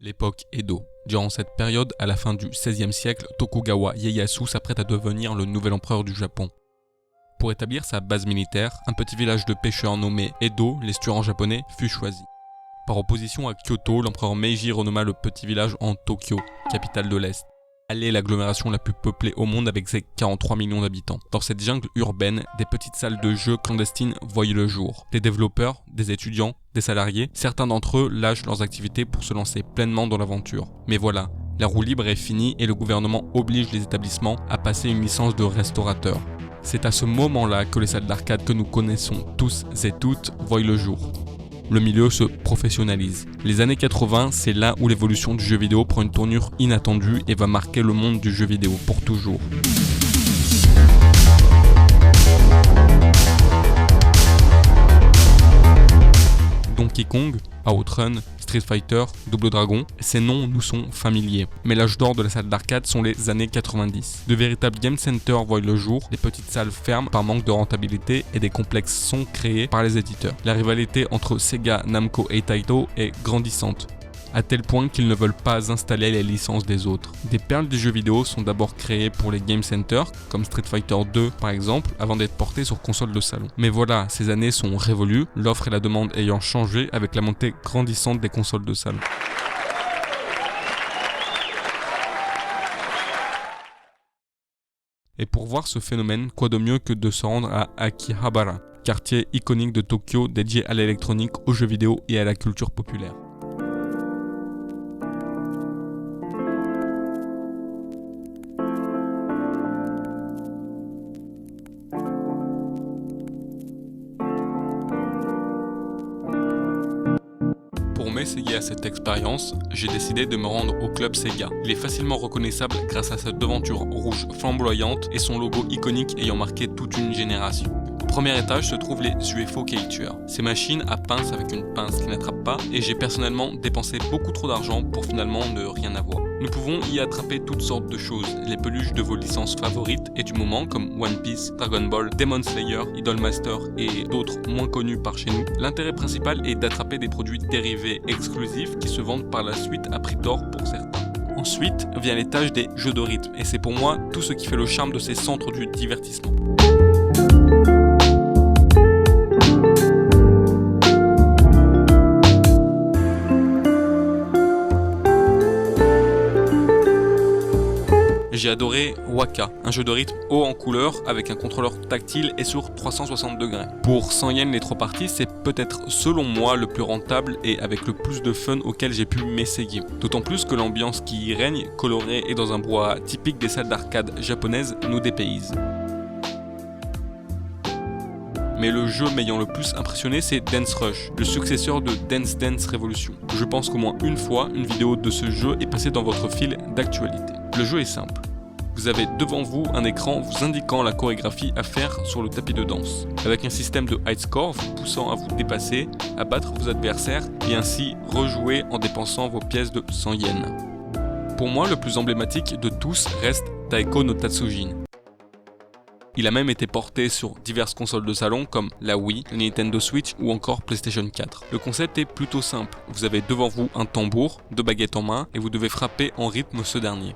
L'époque Edo. Durant cette période, à la fin du XVIe siècle, Tokugawa Ieyasu s'apprête à devenir le nouvel empereur du Japon. Pour établir sa base militaire, un petit village de pêcheurs nommé Edo, l'estuaire en japonais, fut choisi. Par opposition à Kyoto, l'empereur Meiji renomma le petit village en Tokyo, capitale de l'Est. Elle est l'agglomération la plus peuplée au monde avec ses 43 millions d'habitants. Dans cette jungle urbaine, des petites salles de jeux clandestines voyaient le jour. Des développeurs, des étudiants, des salariés, certains d'entre eux lâchent leurs activités pour se lancer pleinement dans l'aventure. Mais voilà, la roue libre est finie et le gouvernement oblige les établissements à passer une licence de restaurateur. C'est à ce moment-là que les salles d'arcade que nous connaissons tous et toutes voient le jour. Le milieu se professionnalise. Les années 80, c'est là où l'évolution du jeu vidéo prend une tournure inattendue et va marquer le monde du jeu vidéo pour toujours. Donkey Kong, Outrun, Street Fighter, Double Dragon, ces noms nous sont familiers. Mais l'âge d'or de la salle d'arcade sont les années 90. De véritables game centers voient le jour, les petites salles ferment par manque de rentabilité et des complexes sont créés par les éditeurs. La rivalité entre Sega, Namco et Taito est grandissante, à tel point qu'ils ne veulent pas installer les licences des autres. Des perles du jeu vidéo sont d'abord créées pour les game centers, comme Street Fighter 2 par exemple, avant d'être portées sur console de salon. Mais voilà, ces années sont révolues, l'offre et la demande ayant changé avec la montée grandissante des consoles de salon. Et pour voir ce phénomène, quoi de mieux que de se rendre à Akihabara, quartier iconique de Tokyo dédié à l'électronique, aux jeux vidéo et à la culture populaire. Pour m'essayer à cette expérience, j'ai décidé de me rendre au club Sega. Il est facilement reconnaissable grâce à sa devanture rouge flamboyante et son logo iconique ayant marqué toute une génération. Au premier étage se trouvent les UFO Catchers. Ces machines à pince avec une pince qui n'attrape pas et j'ai personnellement dépensé beaucoup trop d'argent pour finalement ne rien avoir. Nous pouvons y attraper toutes sortes de choses, les peluches de vos licences favorites et du moment comme One Piece, Dragon Ball, Demon Slayer, Idolmaster et d'autres moins connus par chez nous. L'intérêt principal est d'attraper des produits dérivés exclusifs qui se vendent par la suite à prix d'or pour certains. Ensuite vient l'étage des jeux de rythme et c'est pour moi tout ce qui fait le charme de ces centres du divertissement. J'ai adoré Waka, un jeu de rythme haut en couleur avec un contrôleur tactile et sur 360 degrés. Pour 100 yens les 3 parties, c'est peut-être selon moi le plus rentable et avec le plus de fun auquel j'ai pu m'essayer. D'autant plus que l'ambiance qui y règne, colorée et dans un bois typique des salles d'arcade japonaises, nous dépayse. Mais le jeu m'ayant le plus impressionné, c'est Dance Rush, le successeur de Dance Dance Revolution. Je pense qu'au moins une fois, une vidéo de ce jeu est passée dans votre fil d'actualité. Le jeu est simple. Vous avez devant vous un écran vous indiquant la chorégraphie à faire sur le tapis de danse, avec un système de high score vous poussant à vous dépasser, à battre vos adversaires et ainsi rejouer en dépensant vos pièces de 100 yens. Pour moi, le plus emblématique de tous reste Taiko no Tatsujin. Il a même été porté sur diverses consoles de salon comme la Wii, le Nintendo Switch ou encore PlayStation 4. Le concept est plutôt simple, vous avez devant vous un tambour, 2 baguettes en main et vous devez frapper en rythme ce dernier.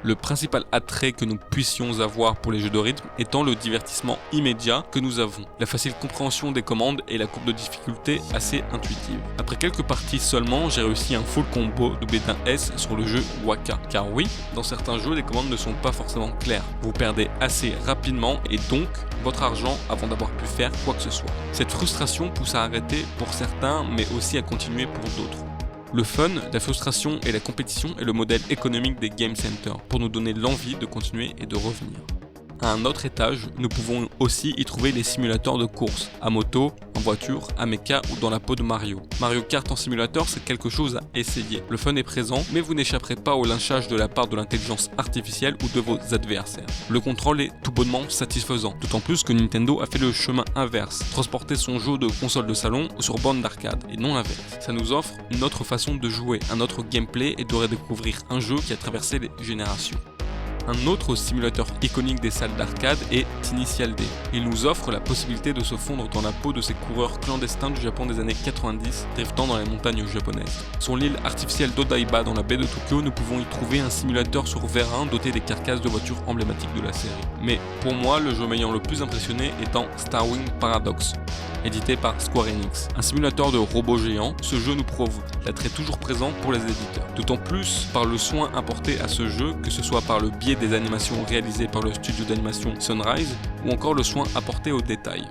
Le principal attrait que nous puissions avoir pour les jeux de rythme étant le divertissement immédiat que nous avons, la facile compréhension des commandes et la courbe de difficulté assez intuitive. Après quelques parties seulement, j'ai réussi un full combo W1S sur le jeu Waka. Car oui, dans certains jeux, les commandes ne sont pas forcément claires. Vous perdez assez rapidement et donc votre argent avant d'avoir pu faire quoi que ce soit. Cette frustration pousse à arrêter pour certains, mais aussi à continuer pour d'autres. Le fun, la frustration et la compétition est le modèle économique des game centers pour nous donner l'envie de continuer et de revenir. À un autre étage, nous pouvons aussi y trouver les simulateurs de course, à moto, en voiture, à mecha ou dans la peau de Mario. Mario Kart en simulateur, c'est quelque chose à essayer. Le fun est présent, mais vous n'échapperez pas au lynchage de la part de l'intelligence artificielle ou de vos adversaires. Le contrôle est tout bonnement satisfaisant, d'autant plus que Nintendo a fait le chemin inverse, transporter son jeu de console de salon sur borne d'arcade, et non l'inverse. Ça nous offre une autre façon de jouer, un autre gameplay et de redécouvrir un jeu qui a traversé les générations. Un autre simulateur iconique des salles d'arcade est Initial D. Il nous offre la possibilité de se fondre dans la peau de ces coureurs clandestins du Japon des années 90, driftant dans les montagnes japonaises. Sur l'île artificielle d'Odaiba dans la baie de Tokyo, nous pouvons y trouver un simulateur sur VR1 doté des carcasses de voitures emblématiques de la série. Mais pour moi, le jeu m'ayant le plus impressionné étant Starwing Paradox, édité par Square Enix. Un simulateur de robots géants, ce jeu nous prouve l'attrait toujours présent pour les éditeurs. D'autant plus par le soin apporté à ce jeu, que ce soit par le biais des animations réalisées par le studio d'animation Sunrise, ou encore le soin apporté aux détails.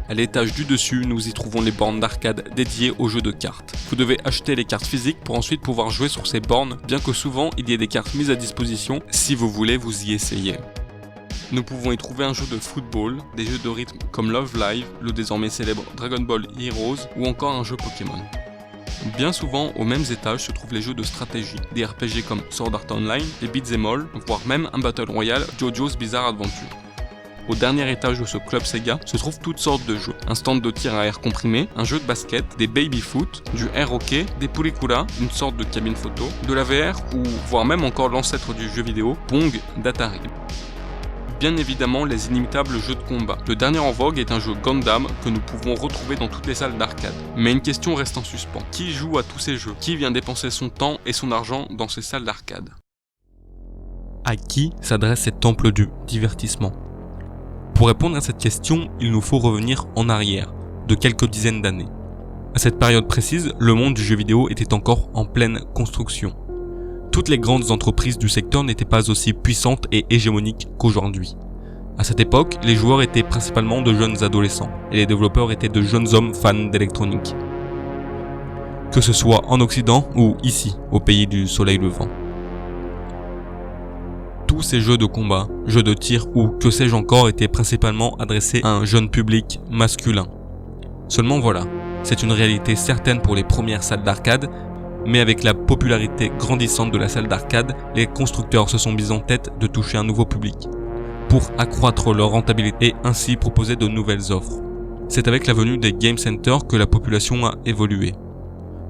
À l'étage du dessus, nous y trouvons les bornes d'arcade dédiées aux jeux de cartes. Vous devez acheter les cartes physiques pour ensuite pouvoir jouer sur ces bornes, bien que souvent il y ait des cartes mises à disposition si vous voulez vous y essayer. Nous pouvons y trouver un jeu de football, des jeux de rythme comme Love Live, le désormais célèbre Dragon Ball Heroes ou encore un jeu Pokémon. Bien souvent, aux mêmes étages se trouvent les jeux de stratégie, des RPG comme Sword Art Online, des Beat'em All, voire même un Battle Royale JoJo's Bizarre Adventure. Au dernier étage de ce club Sega se trouvent toutes sortes de jeux, un stand de tir à air comprimé, un jeu de basket, des baby-foot, du air hockey, des pulikula, une sorte de cabine photo, de la VR ou voire même encore l'ancêtre du jeu vidéo, Pong d'Atari. Bien évidemment les inimitables jeux de combat. Le dernier en vogue est un jeu Gundam que nous pouvons retrouver dans toutes les salles d'arcade. Mais une question reste en suspens. Qui joue à tous ces jeux? Qui vient dépenser son temps et son argent dans ces salles d'arcade? À qui s'adresse cet temple du divertissement? Pour répondre à cette question, il nous faut revenir en arrière, de quelques dizaines d'années. À cette période précise, le monde du jeu vidéo était encore en pleine construction. Toutes les grandes entreprises du secteur n'étaient pas aussi puissantes et hégémoniques qu'aujourd'hui. À cette époque, les joueurs étaient principalement de jeunes adolescents, et les développeurs étaient de jeunes hommes fans d'électronique. Que ce soit en Occident ou ici, au pays du soleil levant. Tous ces jeux de combat, jeux de tir ou que sais-je encore étaient principalement adressés à un jeune public masculin. Seulement voilà, c'est une réalité certaine pour les premières salles d'arcade, mais avec la popularité grandissante de la salle d'arcade, les constructeurs se sont mis en tête de toucher un nouveau public, pour accroître leur rentabilité et ainsi proposer de nouvelles offres. C'est avec la venue des game centers que la population a évolué.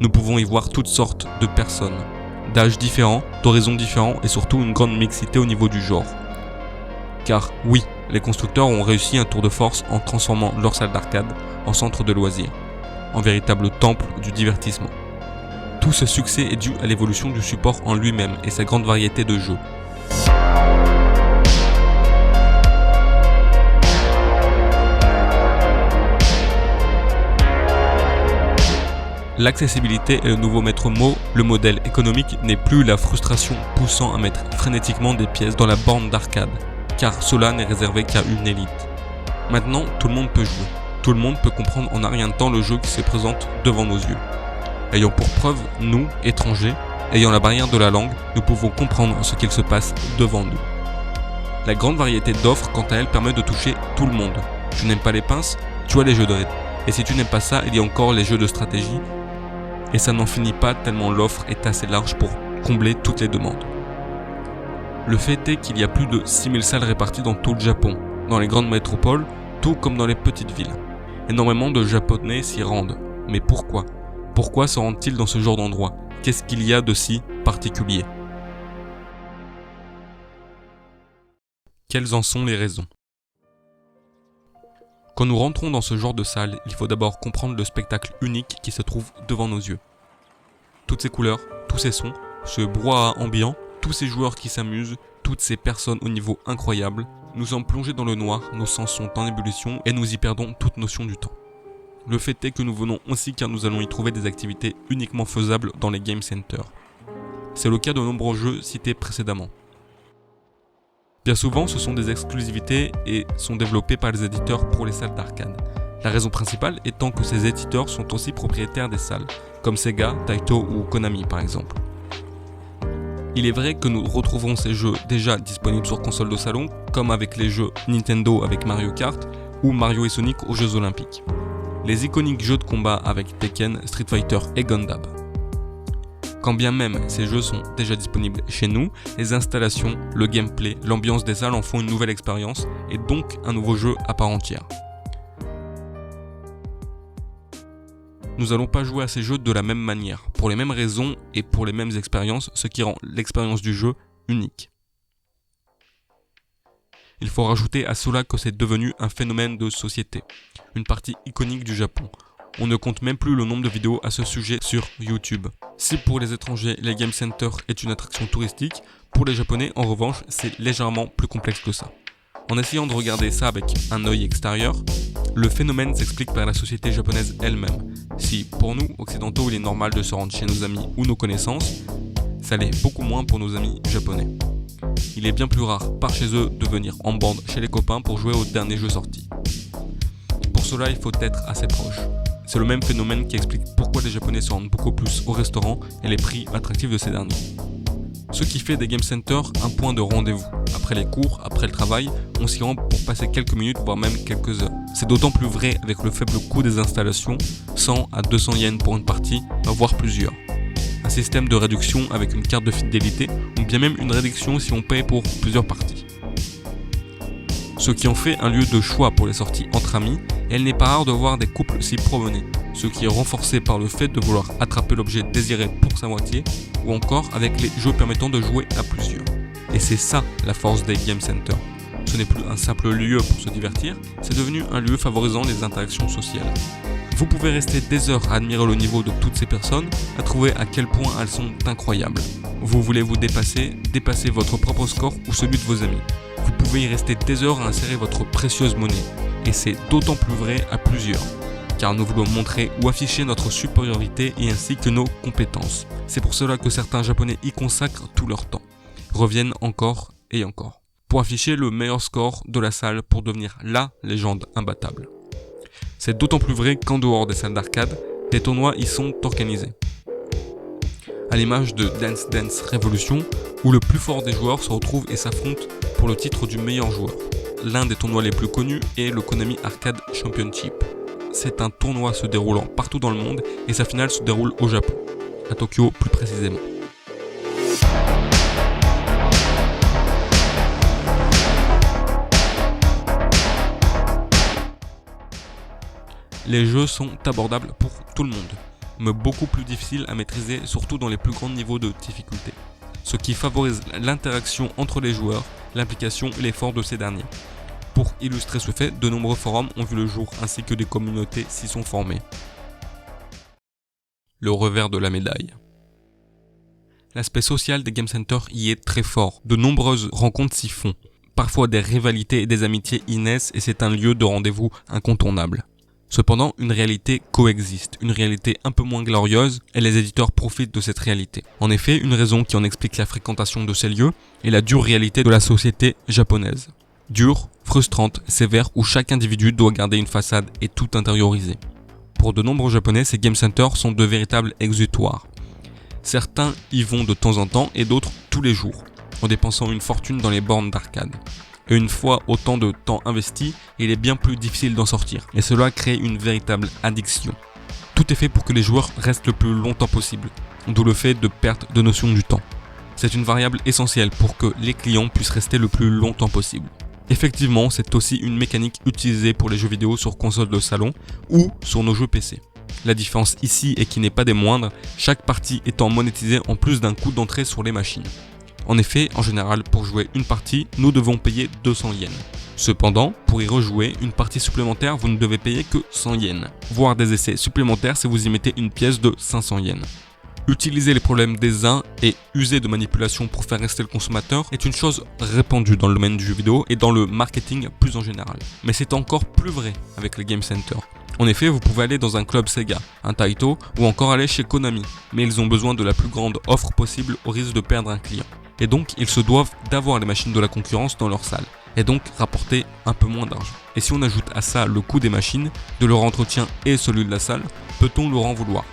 Nous pouvons y voir toutes sortes de personnes, d'âges différents, d'horizons différents et surtout une grande mixité au niveau du genre. Car oui, les constructeurs ont réussi un tour de force en transformant leur salle d'arcade en centre de loisirs, en véritable temple du divertissement. Tout ce succès est dû à l'évolution du support en lui-même et sa grande variété de jeux. L'accessibilité est le nouveau maître mot, le modèle économique n'est plus la frustration poussant à mettre frénétiquement des pièces dans la borne d'arcade, car cela n'est réservé qu'à une élite. Maintenant, tout le monde peut jouer, tout le monde peut comprendre en un rien de temps le jeu qui se présente devant nos yeux. Ayant pour preuve, nous, étrangers, ayant la barrière de la langue, nous pouvons comprendre ce qu'il se passe devant nous. La grande variété d'offres, quant à elle, permet de toucher tout le monde. Tu n'aimes pas les pinces, tu as les jeux de rythme. Et si tu n'aimes pas ça, il y a encore les jeux de stratégie. Et ça n'en finit pas tellement l'offre est assez large pour combler toutes les demandes. Le fait est qu'il y a plus de 6000 salles réparties dans tout le Japon, dans les grandes métropoles, tout comme dans les petites villes. Énormément de Japonais s'y rendent. Mais pourquoi ? Pourquoi se rendent-ils dans ce genre d'endroit? Qu'est-ce qu'il y a de si particulier? Quelles en sont les raisons? Quand nous rentrons dans ce genre de salle, il faut d'abord comprendre le spectacle unique qui se trouve devant nos yeux. Toutes ces couleurs, tous ces sons, ce brouhaha ambiant, tous ces joueurs qui s'amusent, toutes ces personnes au niveau incroyable, nous sommes plongés dans le noir, nos sens sont en ébullition et nous y perdons toute notion du temps. Le fait est que nous venons aussi car nous allons y trouver des activités uniquement faisables dans les game centers. C'est le cas de nombreux jeux cités précédemment. Bien souvent, ce sont des exclusivités et sont développés par les éditeurs pour les salles d'arcade. La raison principale étant que ces éditeurs sont aussi propriétaires des salles, comme Sega, Taito ou Konami par exemple. Il est vrai que nous retrouvons ces jeux déjà disponibles sur console de salon, comme avec les jeux Nintendo avec Mario Kart ou Mario et Sonic aux Jeux Olympiques. Les iconiques jeux de combat avec Tekken, Street Fighter et Gundam. Quand bien même ces jeux sont déjà disponibles chez nous, les installations, le gameplay, l'ambiance des salles en font une nouvelle expérience et donc un nouveau jeu à part entière. Nous n'allons pas jouer à ces jeux de la même manière, pour les mêmes raisons et pour les mêmes expériences, ce qui rend l'expérience du jeu unique. Il faut rajouter à cela que c'est devenu un phénomène de société, une partie iconique du Japon. On ne compte même plus le nombre de vidéos à ce sujet sur YouTube. Si pour les étrangers, les Game Center est une attraction touristique, pour les Japonais, en revanche, c'est légèrement plus complexe que ça. En essayant de regarder ça avec un œil extérieur, le phénomène s'explique par la société japonaise elle-même. Si, pour nous, occidentaux, il est normal de se rendre chez nos amis ou nos connaissances, ça l'est beaucoup moins pour nos amis japonais. Il est bien plus rare, par chez eux, de venir en bande chez les copains pour jouer au dernier jeu sorti. Pour cela, il faut être assez proche. C'est le même phénomène qui explique pourquoi les Japonais se rendent beaucoup plus au restaurant et les prix attractifs de ces derniers. Ce qui fait des Game Centers un point de rendez-vous. Après les cours, après le travail, on s'y rend pour passer quelques minutes, voire même quelques heures. C'est d'autant plus vrai avec le faible coût des installations, 100 à 200 yens pour une partie, voire plusieurs. Un système de réduction avec une carte de fidélité, ou bien même une réduction si on paye pour plusieurs parties. Ce qui en fait un lieu de choix pour les sorties entre amis, et il n'est pas rare de voir des couples s'y promener, ce qui est renforcé par le fait de vouloir attraper l'objet désiré pour sa moitié, ou encore avec les jeux permettant de jouer à plusieurs. Et c'est ça la force des Game Center. Ce n'est plus un simple lieu pour se divertir, c'est devenu un lieu favorisant les interactions sociales. Vous pouvez rester des heures à admirer le niveau de toutes ces personnes, à trouver à quel point elles sont incroyables. Vous voulez vous dépasser votre propre score ou celui de vos amis. Vous pouvez y rester des heures à insérer votre précieuse monnaie. Et c'est d'autant plus vrai à plusieurs, car nous voulons montrer ou afficher notre supériorité et ainsi que nos compétences. C'est pour cela que certains Japonais y consacrent tout leur temps, reviennent encore et encore, pour afficher le meilleur score de la salle pour devenir la légende imbattable. C'est d'autant plus vrai qu'en dehors des salles d'arcade, des tournois y sont organisés. À l'image de Dance Dance Revolution, où le plus fort des joueurs se retrouve et s'affronte pour le titre du meilleur joueur. L'un des tournois les plus connus est le Konami Arcade Championship. C'est un tournoi se déroulant partout dans le monde et sa finale se déroule au Japon, à Tokyo plus précisément. Les jeux sont abordables pour tout le monde, mais beaucoup plus difficiles à maîtriser, surtout dans les plus grands niveaux de difficulté, ce qui favorise l'interaction entre les joueurs, l'implication et l'effort de ces derniers. Pour illustrer ce fait, de nombreux forums ont vu le jour ainsi que des communautés s'y sont formées. Le revers de la médaille. L'aspect social des Game Center y est très fort, de nombreuses rencontres s'y font, parfois des rivalités et des amitiés y naissent et c'est un lieu de rendez-vous incontournable. Cependant, une réalité coexiste, une réalité un peu moins glorieuse, et les éditeurs profitent de cette réalité. En effet, une raison qui en explique la fréquentation de ces lieux est la dure réalité de la société japonaise. Dure, frustrante, sévère, où chaque individu doit garder une façade et tout intérioriser. Pour de nombreux Japonais, ces Game Centers sont de véritables exutoires. Certains y vont de temps en temps et d'autres tous les jours, en dépensant une fortune dans les bornes d'arcade. Et une fois autant de temps investi, il est bien plus difficile d'en sortir, et cela crée une véritable addiction. Tout est fait pour que les joueurs restent le plus longtemps possible, d'où le fait de perte de notion du temps. C'est une variable essentielle pour que les clients puissent rester le plus longtemps possible. Effectivement, c'est aussi une mécanique utilisée pour les jeux vidéo sur console de salon ou sur nos jeux PC. La différence ici, et qui n'est pas des moindres, chaque partie étant monétisée en plus d'un coût d'entrée sur les machines. En effet, en général, pour jouer une partie, nous devons payer 200 yens. Cependant, pour y rejouer, une partie supplémentaire, vous ne devez payer que 100 yens, voire des essais supplémentaires si vous y mettez une pièce de 500 yens. Utiliser les problèmes des uns et user de manipulation pour faire rester le consommateur est une chose répandue dans le domaine du jeu vidéo et dans le marketing plus en général. Mais c'est encore plus vrai avec les Game Center. En effet, vous pouvez aller dans un club Sega, un Taito ou encore aller chez Konami, mais ils ont besoin de la plus grande offre possible au risque de perdre un client. Et donc, ils se doivent d'avoir les machines de la concurrence dans leur salle, et donc rapporter un peu moins d'argent. Et si on ajoute à ça le coût des machines, de leur entretien et celui de la salle, peut-on leur en vouloir ?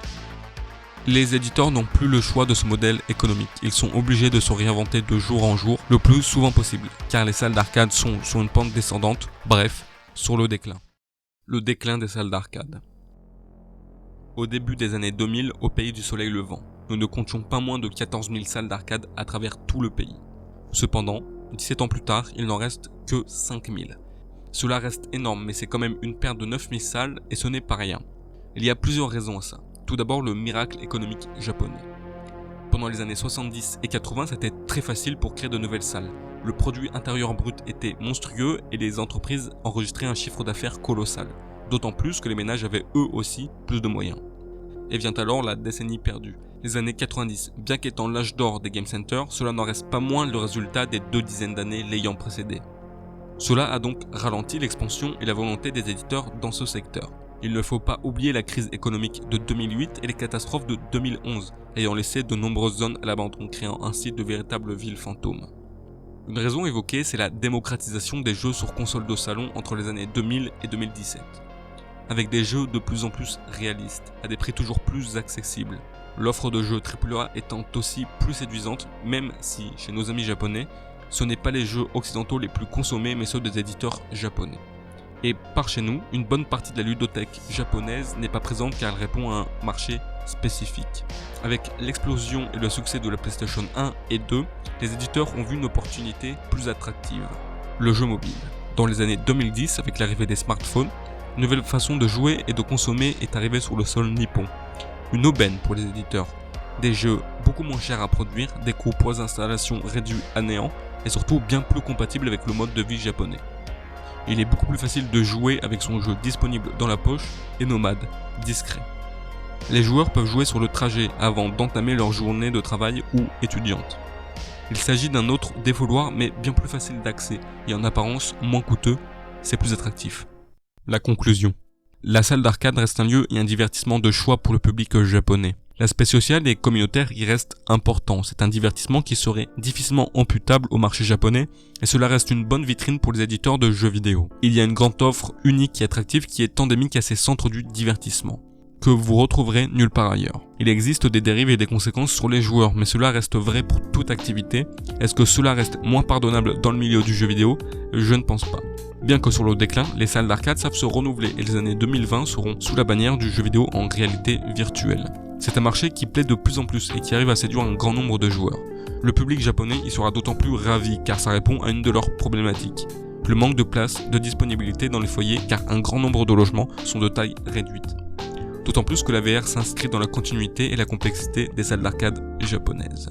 Les éditeurs n'ont plus le choix de ce modèle économique. Ils sont obligés de se réinventer de jour en jour, le plus souvent possible, car les salles d'arcade sont sur une pente descendante, bref, sur le déclin. Le déclin des salles d'arcade. Au début des années 2000, au pays du soleil levant, nous ne comptions pas moins de 14 000 salles d'arcade à travers tout le pays. Cependant, 17 ans plus tard, il n'en reste que 5 000. Cela reste énorme, mais c'est quand même une perte de 9 000 salles et ce n'est pas rien. Il y a plusieurs raisons à ça. Tout d'abord, le miracle économique japonais. Pendant les années 70 et 80, c'était très facile pour créer de nouvelles salles. le produit intérieur brut était monstrueux et les entreprises enregistraient un chiffre d'affaires colossal. D'autant plus que les ménages avaient eux aussi plus de moyens. Et vient alors la décennie perdue. Les années 90, bien qu'étant l'âge d'or des game centers, cela n'en reste pas moins le résultat des 2 dizaines d'années l'ayant précédé. Cela a donc ralenti l'expansion et la volonté des éditeurs dans ce secteur. Il ne faut pas oublier la crise économique de 2008 et les catastrophes de 2011, ayant laissé de nombreuses zones à l'abandon, créant ainsi de véritables villes fantômes. Une raison évoquée, c'est la démocratisation des jeux sur console de salon entre les années 2000 et 2017. Avec des jeux de plus en plus réalistes, à des prix toujours plus accessibles. L'offre de jeux AAA étant aussi plus séduisante, même si, chez nos amis japonais, ce n'est pas les jeux occidentaux les plus consommés, mais ceux des éditeurs japonais. Et par chez nous, une bonne partie de la ludothèque japonaise n'est pas présente car elle répond à un marché spécifique. Avec l'explosion et le succès de la PlayStation 1 et 2, les éditeurs ont vu une opportunité plus attractive. Le jeu mobile. Dans les années 2010, avec l'arrivée des smartphones, une nouvelle façon de jouer et de consommer est arrivée sur le sol nippon. Une aubaine pour les éditeurs. Des jeux beaucoup moins chers à produire, des coûts pour les installations réduits à néant et surtout bien plus compatibles avec le mode de vie japonais. Il est beaucoup plus facile de jouer avec son jeu disponible dans la poche et nomade, discret. Les joueurs peuvent jouer sur le trajet avant d'entamer leur journée de travail ou étudiante. Il s'agit d'un autre défouloir mais bien plus facile d'accès et en apparence moins coûteux, c'est plus attractif. La conclusion. La salle d'arcade reste un lieu et un divertissement de choix pour le public japonais. L'aspect social et communautaire y reste important, c'est un divertissement qui serait difficilement amputable au marché japonais et cela reste une bonne vitrine pour les éditeurs de jeux vidéo. Il y a une grande offre unique et attractive qui est endémique à ces centres du divertissement, que vous retrouverez nulle part ailleurs. Il existe des dérives et des conséquences sur les joueurs, mais cela reste vrai pour toute activité. Est-ce que cela reste moins pardonnable dans le milieu du jeu vidéo? Je ne pense pas. Bien que sur le déclin, les salles d'arcade savent se renouveler et les années 2020 seront sous la bannière du jeu vidéo en réalité virtuelle. C'est un marché qui plaît de plus en plus et qui arrive à séduire un grand nombre de joueurs. Le public japonais y sera d'autant plus ravi car ça répond à une de leurs problématiques. Le manque de place, de disponibilité dans les foyers car un grand nombre de logements sont de taille réduite. D'autant plus que la VR s'inscrit dans la continuité et la complexité des salles d'arcade japonaises.